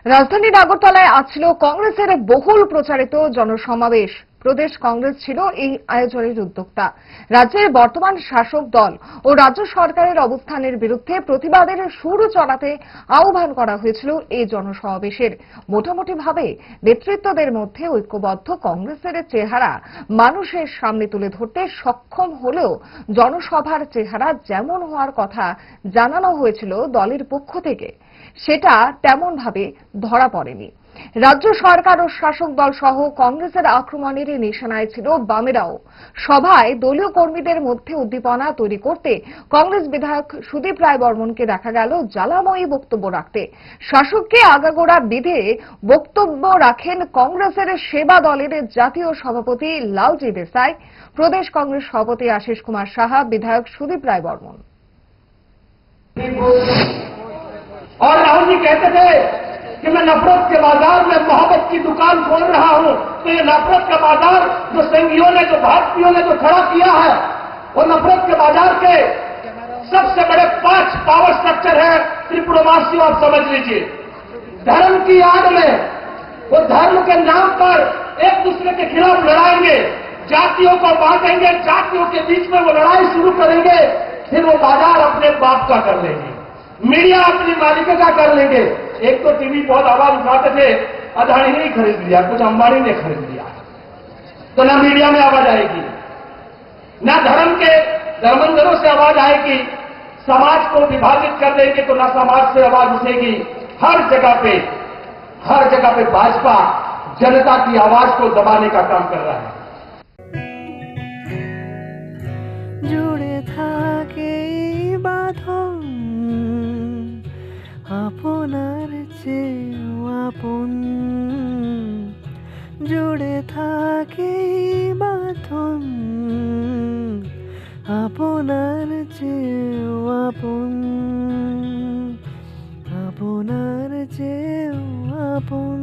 রাজধানীর আগরতলায় আজ ছিল কংগ্রেসের বহুল প্রচারিত জনসমাবেশ। প্রদেশ কংগ্রেস ছিল এই আয়োজনের উদ্যোক্তা। রাজ্যের বর্তমান শাসক দল ও রাজ্য সরকারের অবস্থানের বিরুদ্ধে প্রতিবাদের সুর চড়াতে আহ্বান করা হয়েছিল এই জনসমাবেশের। মোটামুটিভাবে নেতৃত্বদের মধ্যে ঐক্যবদ্ধ কংগ্রেসের চেহারা মানুষের সামনে তুলে ধরতে সক্ষম হলেও জনসভার চেহারা যেমন হওয়ার কথা জানানো হয়েছিল দলের পক্ষ থেকে, সেটা তেমনভাবে ধরা পড়েনি। রাজ্য সরকার ও শাসক দল সহ কংগ্রেসের আক্রমণের নিশানায় ছিল বামেরাও। সভায় দলীয় কর্মীদের মধ্যে উদ্দীপনা তৈরি করতে কংগ্রেস বিধায়ক সুদীপ রায় বর্মনকে দেখা গেল জ্বালাময়ী বক্তব্য রাখতে। শাসককে আগাগোড়া বিধে বক্তব্য রাখেন কংগ্রেসের সেবা দলের জাতীয় সভাপতি লালজি দেসাই, প্রদেশ কংগ্রেস সভাপতি আশিস কুমার সাহা, বিধায়ক সুদীপ রায় বর্মন। और राहुल जी कहते थे कि मैं नफरत के बाजार में मोहब्बत की दुकान खोल रहा हूं, तो ये नफरत का बाजार जो संघियों ने, जो भारतीयों ने जो खड़ा किया है, वो नफरत के बाजार के सबसे बड़े 5 पावर स्ट्रक्चर है। त्रिपुरवासियों, आप समझ लीजिए, धर्म की आड़ में वो धर्म के नाम पर एक दूसरे के खिलाफ लड़ाएंगे, जातियों को बांटेंगे, जातियों के बीच में वो लड़ाई शुरू करेंगे, फिर वो बाजार अपने बाप का कर लेंगे, मीडिया अपनी मालिका का कर लेंगे। एक तो टीवी बहुत आवाज उठाते थे, अदानी ने खरीद लिया, कुछ अंबानी ने खरीद लिया, तो ना मीडिया में आवाज आएगी, ना धर्म के धर्मांतरों से आवाज आएगी, समाज को विभाजित कर देंगे तो ना समाज से आवाज उठेगी। हर जगह पे भाजपा जनता की आवाज को दबाने का काम कर रहा है। जुड़े থাকে বাঁধন আপনার চেয়েও আপন, জুড়ে থাকে বাঁধন আপনার চেয়েও আপন, আপনার চেয়েও আপন।